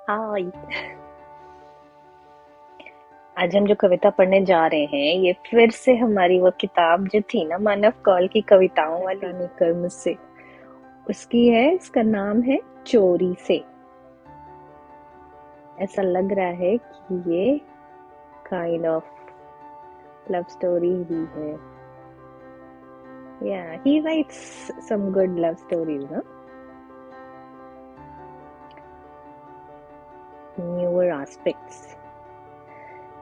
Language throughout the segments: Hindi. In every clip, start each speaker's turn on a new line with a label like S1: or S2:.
S1: हाय। आज हम जो कविता पढ़ने जा रहे हैं ये फिर से हमारी वो किताब जो थी ना, मानव कौल की कविताओं वाली, कर्म से उसकी है। इसका नाम है चोरी से। ऐसा लग रहा है कि ये काइंड ऑफ लव स्टोरी ही है। या he writes some good love stories ना, newer aspects.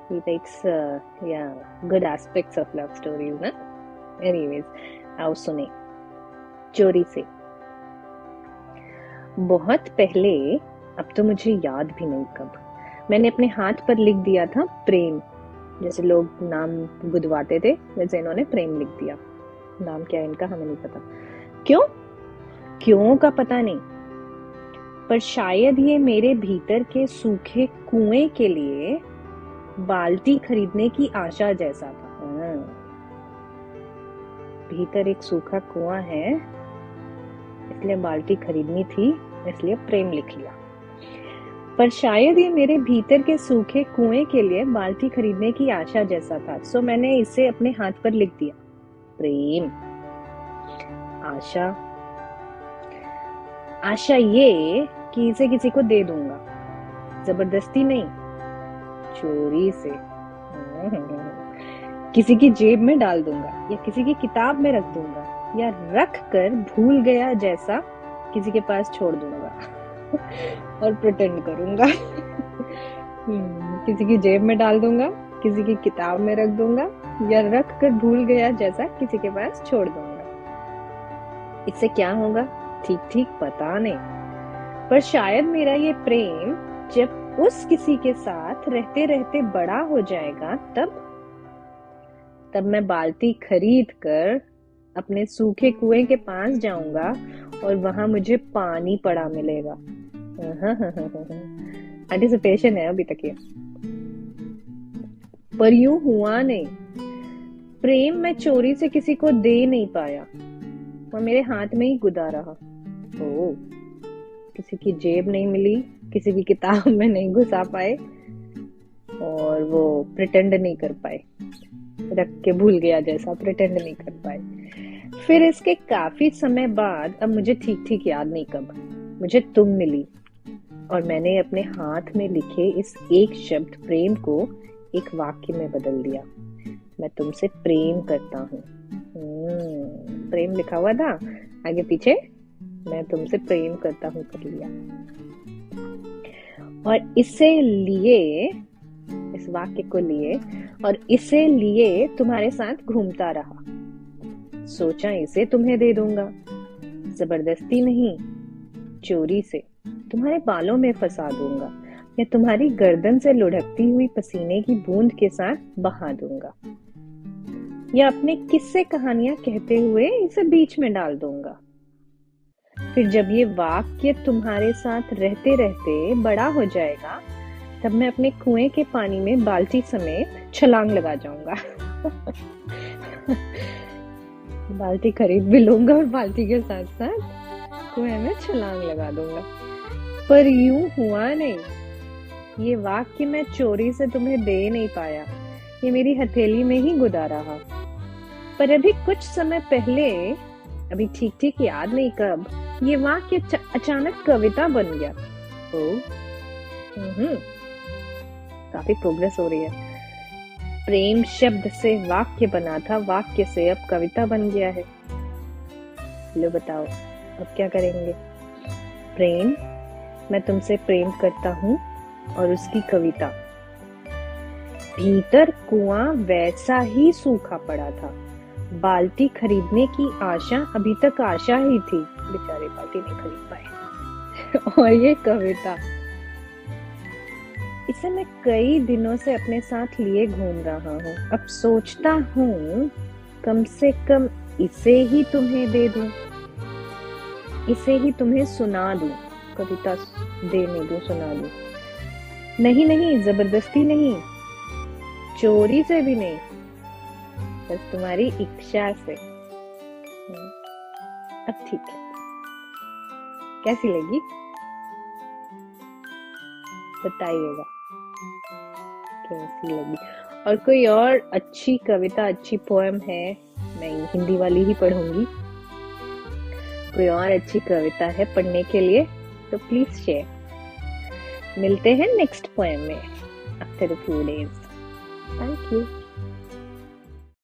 S1: He writes yeah, good aspects of love stories ना। Anyways, आओ सुने चोरी से। बहुत पहले, अब तो मुझे याद भी नहीं कब, मैंने अपने हाथ पर लिख दिया था प्रेम। जैसे लोग नाम गुदवाते थे वैसे इन्होंने प्रेम लिख दिया। नाम क्या है इनका हमें नहीं पता। क्यों क्यों का पता नहीं, पर शायद ये मेरे भीतर के सूखे कुएं के लिए बाल्टी खरीदने की आशा जैसा था। भीतर एक सूखा कुआं है, इसलिए बाल्टी खरीदनी थी, इसलिए प्रेम लिख लिया। पर शायद ये मेरे भीतर के सूखे कुएं के लिए बाल्टी खरीदने की आशा जैसा था, सो मैंने इसे अपने हाथ पर लिख दिया प्रेम। आशा, आशा ये कि इसे किसी को दे दूंगा, जबरदस्ती नहीं, चोरी से। किसी की जेब में डाल दूंगा या किसी की किताब में रख दूंगा, या रख कर भूल गया जैसा किसी के पास छोड़ दूंगा और प्रिटेंड करूंगा। किसी की जेब में डाल दूंगा, किसी की किताब में रख दूंगा, या रख कर भूल गया जैसा किसी के पास छोड़ दूंगा। इससे क्या होगा ठीक ठीक पता नहीं, पर शायद मेरा ये प्रेम जब उस किसी के साथ रहते रहते बड़ा हो जाएगा, तब मैं बाल्टी खरीद कर अपने सूखे कुएं के पास जाऊंगा और वहां मुझे पानी पड़ा मिलेगा। एंटिसिपेशन है अभी तक ये, पर यूं हुआ नहीं। प्रेम मैं चोरी से किसी को दे नहीं पाया, वो मेरे हाथ में ही गुदा रहा। ओ, किसी की जेब नहीं मिली, किसी की किताब में नहीं घुसा पाए, और वो प्रिटेंड नहीं कर पाए, रख के भूल गया जैसा प्रिटेंड नहीं कर पाए। फिर इसके काफी समय बाद, अब मुझे ठीक ठीक याद नहीं कब, मुझे तुम मिली और मैंने अपने हाथ में लिखे इस एक शब्द प्रेम को एक वाक्य में बदल दिया। मैं तुमसे प्रेम करता हूँ। प्रेम लिखा हुआ था आगे पीछे, मैं तुमसे प्रेम करता हूँ कर लिया। और इसे लिए, इस वाक्य को लिए और इसे लिए तुम्हारे साथ घूमता रहा। सोचा इसे तुम्हें दे दूंगा, जबरदस्ती नहीं, चोरी से तुम्हारे बालों में फंसा दूंगा, या तुम्हारी गर्दन से लुढ़कती हुई पसीने की बूंद के साथ बहा दूंगा, या अपने किस्से कहानियां कहते हुए इसे बीच में डाल दूंगा। फिर जब ये वाक्य तुम्हारे साथ रहते रहते बड़ा हो जाएगा, तब मैं अपने कुएं के पानी में बाल्टी समेत छलांग लगा जाऊंगा। बाल्टी खरीद भी लूंगा और बाल्टी के साथ साथ कुएं में छलांग लगा दूंगा। पर यूं हुआ नहीं, ये वाक्य मैं चोरी से तुम्हें दे नहीं पाया, ये मेरी हथेली में ही गुदा रहा। पर अभी कुछ समय पहले, अभी ठीक ठीक याद नहीं कब, ये वाक्य अचानक कविता बन गया। काफी प्रोग्रेस हो रही है। प्रेम शब्द से वाक्य बना था, वाक्य से अब कविता बन गया है। लो बताओ अब क्या करेंगे। प्रेम, मैं तुमसे प्रेम करता हूँ, और उसकी कविता। भीतर कुआं वैसा ही सूखा पड़ा था, बाल्टी खरीदने की आशा अभी तक आशा ही थी, बेचारे बाल्टी नहीं खरीद पाए। और ये कविता, इसे मैं कई दिनों से अपने साथ लिए घूम रहा हूँ। अब सोचता हूँ कम से कम इसे ही तुम्हें दे दूं, इसे ही तुम्हें सुना दूं। कविता दे नहीं दूं, सुना दूं। नहीं नहीं, जबरदस्ती नहीं, चोरी से भी नहीं, बस तुम्हारी इच्छा से। अब ठीक है, कैसी लगी? बताइएगा कैसी लगी। और कोई और अच्छी कविता, अच्छी पोएम है, मैं हिंदी वाली ही पढ़ूंगी, कोई और अच्छी कविता है पढ़ने के लिए तो प्लीज शेयर। मिलते हैं नेक्स्ट पोएम में after a few days. Thank you.